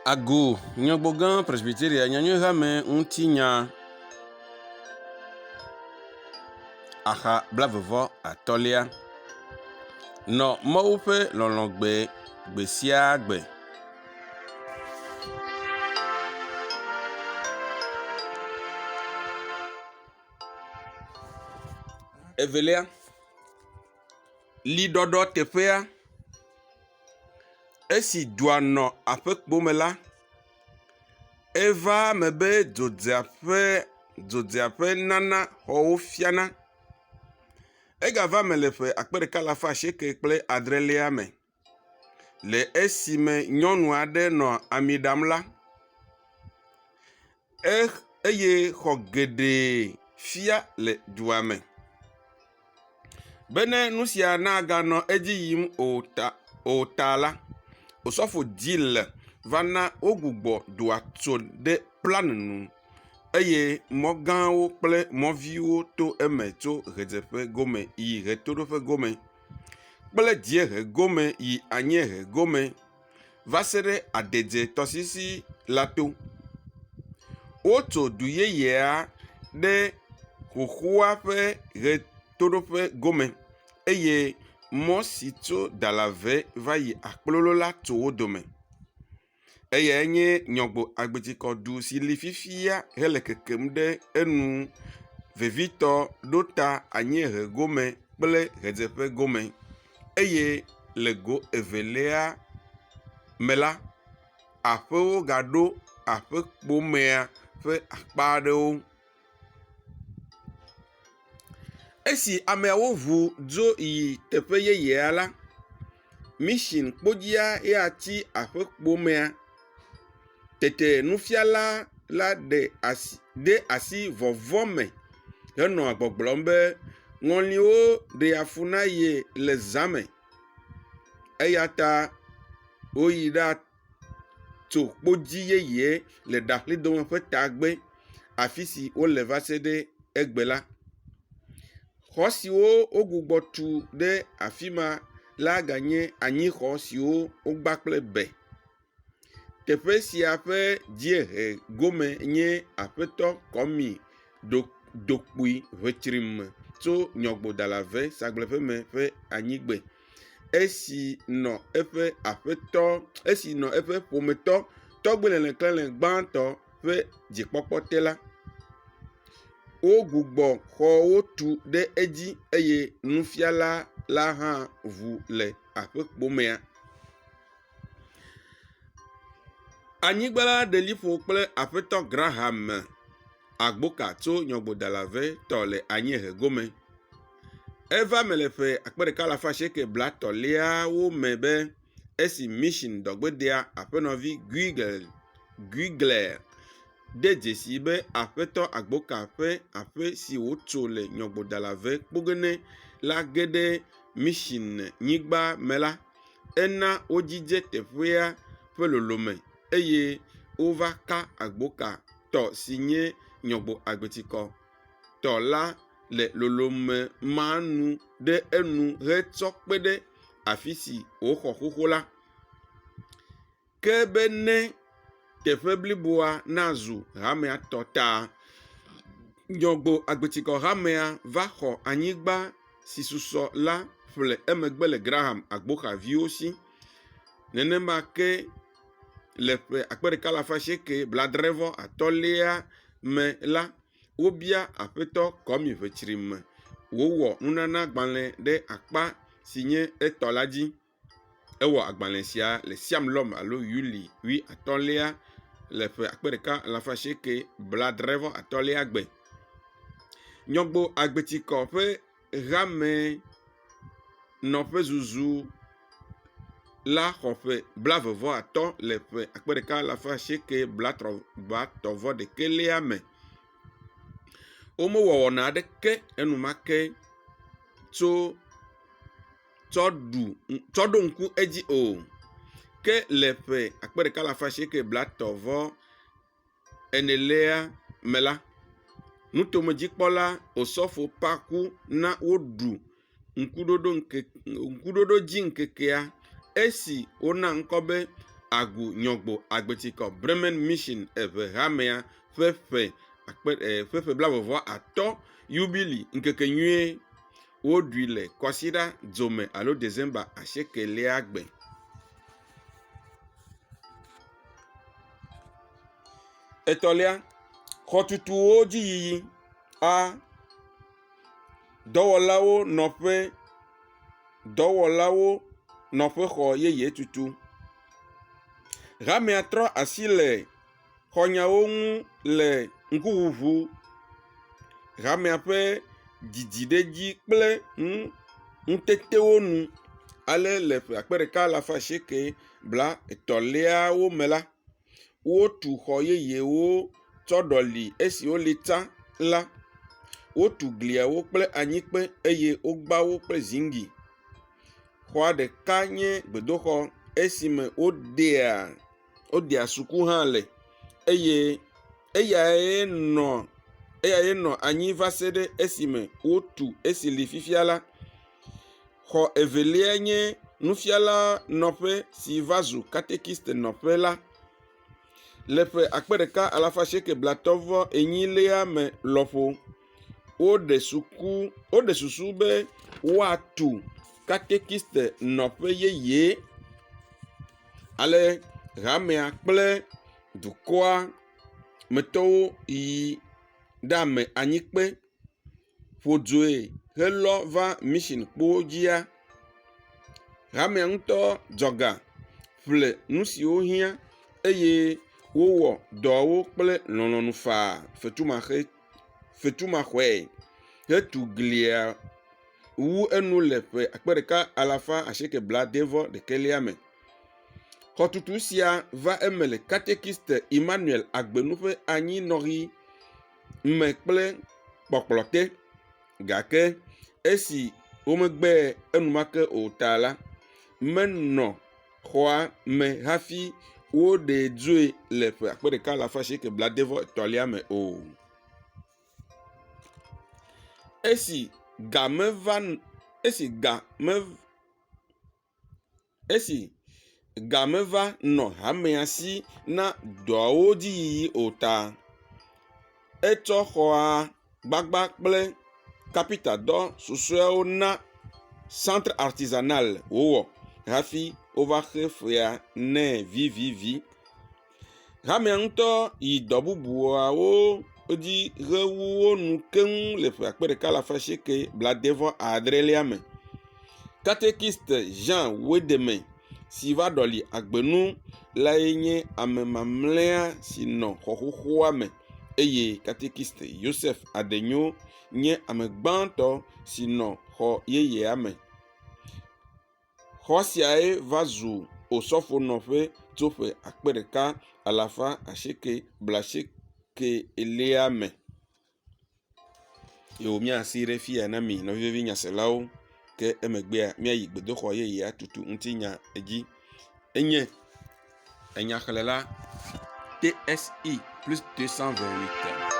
Ago nyagbogan presbyteria nyanyo hame untinya aha blavevo atolia no moupe lolongbe gbesiagbe evelia lidodo tefea esi duano apekpomela eva mebe dzodzeaƒe nana xɔwo fiana egava me le ƒe akpeɖeka le afa asieke kple adrelia me le esime nyɔnu aɖe nɔ ami ɖam la eye xɔ geɖe fia le dua me bene nu sia naganɔ edzi yim o ta la osɔfo dil vana wogbugbɔ dua tso ɖe plan nu eye mɔgãwo kple mɔviwo to eme tso ɣedzeƒe gome yi ɣetoɖoƒe gome kple dziehe gome yi anyiehe gome va se ɖe adedze tɔsisi la to. Wotso du yeyea ɖe xoxoa ƒe ɣetoɖoƒe gome eye mɔ si tso dalave va yi akplolo la tso wo dome. Eya nye Nyɔgbo Agbetsikɔ du si li fifia hele kekem ɖe enu vevitɔ ɖo ta anyiehe gome kple ɣedzeƒe gome eye le go evelia me la aƒewo gaɖo aƒekpomea ƒe akpa aɖewo. Esi ameawo ʋu dzo yi teƒe yeyea la, mission kpodzia ya tsi aƒekpomea. Tete nufiala la de asi vɔvɔ me henɔ gbɔgblɔm be ŋɔliwo ɖe afu na ye le zã me eya ta woyi ɖa tso kpodzi yeye le ɖaƒlidome ƒe tagbe afi si wole va se ɖe egbe la. Xɔ siwo wogbugbɔ tu ɖe afi ma la ganye anyixɔ siwo wogba kple be. Teƒe sia ƒe dziehe gome nye aƒetɔ kɔmi dokpui ʋetrim tso Nyɔgbo Dalave Sagbleƒe me ƒe anyigbe esi nɔ eƒe ƒometɔ tɔgbe lelekle gbãtɔ ƒe dzikpɔkpɔ te la. Wogbugbɔ xɔwo tu ɖe edzi eye nufiala la hã ʋu le aƒekpomea. Anyigba la ɖe liƒo kple aƒetɔ Graham Agboka tso Nyɔgbo Dalave tɔ le anyiehe gome. Eva me le ƒe akpeɖeka le afa asieke blatɔliawo me be esi mission dɔgbedea aƒenɔvi Guigler de dzesi be aƒetɔ Agboka ƒe aƒe si wotso le Nyɔgbo Dalave kpogene la ge ɖe mission nyigba me la, ena wodzidze teƒea ƒe lolome eye wova ka Agboka tɔ si nye Nyɔgbo Agbetsikɔ tɔ la le lolome ma nu ɖe enu hetsɔ kpe ɖe afi si woxɔ xoxo la. Ke be ne teƒe bliboa nazu hamea tɔ ta, Nyɔgbo Agbetsikɔ hamea va xɔ anyigba si susɔ la ƒle emegbe le Graham Agboka viwo si. Nenema ke le ƒe akpeɖeka le afa asieke bladrevɔ atɔlia me la, wobia aƒetɔ kɔmi ʋetrim wowɔ nunana gbalẽ ɖe akpa si nye etɔ la dzi. Ewɔ agbalẽ sia le Siam Lɔm alo Yuli 15 le ƒe akpeɖeka le afa asieke bladrevɔ atɔlia gbe. Nyɔgbo Agbetsikɔ ƒe hame nɔƒe zuzu la xɔ ƒe blavevɔ le ƒe akpeɖeka le afa asieke blatɔvɔ ɖekelia me. Womewɔ wɔna aɖeke enumake tsɔ ɖo ŋku edzi o. Ke le ƒe akpeɖeka le afa asieke blatɔvɔ enelia me la, nutomedzikpɔla osɔfo paku na woɖu ŋkuɖoɖo dzi ŋkekea esi wona ŋkɔ be agu nyɔgbo agbetikɔ Bremen Mission eve hamea fefe fefe blavɔvɔ atɔ yubili nkeke nyuie woɖui le kɔsiɖa dzome alo December asiekelia gbe. Etɔlia, xɔtutuwo dzi yiyi a dɔwɔlawo nɔƒe xɔ yeye tutu. Hamea trɔ asi le xɔnyawo ŋu le ŋkuʋuʋu. Hamea ƒe dzidziɖedzi kple ŋutetewo nu ale le ƒe 1983 me la, wotu xɔ yeyewo tsɔ ɖɔli esiwo li tsã la. Wotu gliawo kple anyikpe eye wogbawo kple zingi. Xɔa ɖeka nye gbedoxɔ esime wodea suku hã le eye eyae nɔ anyi va se ɖe esime wotu esi li fifia la. Xɔ evelia nye nufiala nɔƒe si va zu katekiste nɔƒe la. Le ƒe 1998 me lɔƒo woɖe susu be woatu katekiste nɔƒe yeye. Ale hamea kple dukɔa metɔwo yi ɖe ame anyikpe ƒodzoe helɔ va mission kpo dzia. Hamea ŋutɔ dzɔga ƒle nu siwo hiã eye wowɔ dɔwo kple lɔlɔ̃nu faa fetumaxɔe hetu glia wu enu le ƒe 1991 me. Xɔtutu sia va eme le katekiste Emmanuel Agbenu ƒe anyinɔɣi me kple kpɔkplɔte, gake esi womegbe enumake o ta la, menɔ xɔa me hafi woɖe dzoe le ƒe 1993 me o. Esi ga meva nɔ hamea si na dɔawo dzi yiyi o ta, etsɔ xɔa gbagba kple kapitadɔ susɔewo na centre artisanal wowɔ hafi wova xe fea nɛ vivivi. Hamea ŋutɔ yi dɔ bubuawo dzi ɣewuwo nu keŋ le ƒe 1997 me. Katekiste Jean Wedeme si va ɖɔli Agbenu lae nye ame mamlɛa si nɔ xɔ xoxoa me eye katekiste Joseph Adenyo nye ame gbãtɔ si nɔ xɔ yeyea me. Xɔ siae va zu osɔfo nɔƒe tso ƒe 1990 me. Yewo míasi ɖe fia na mi nɔvivi nyaselawo ke emegbea míayi gbedoxɔ yeyea tutu ŋutinya edzi. Enye enyaxlela TSI + 228.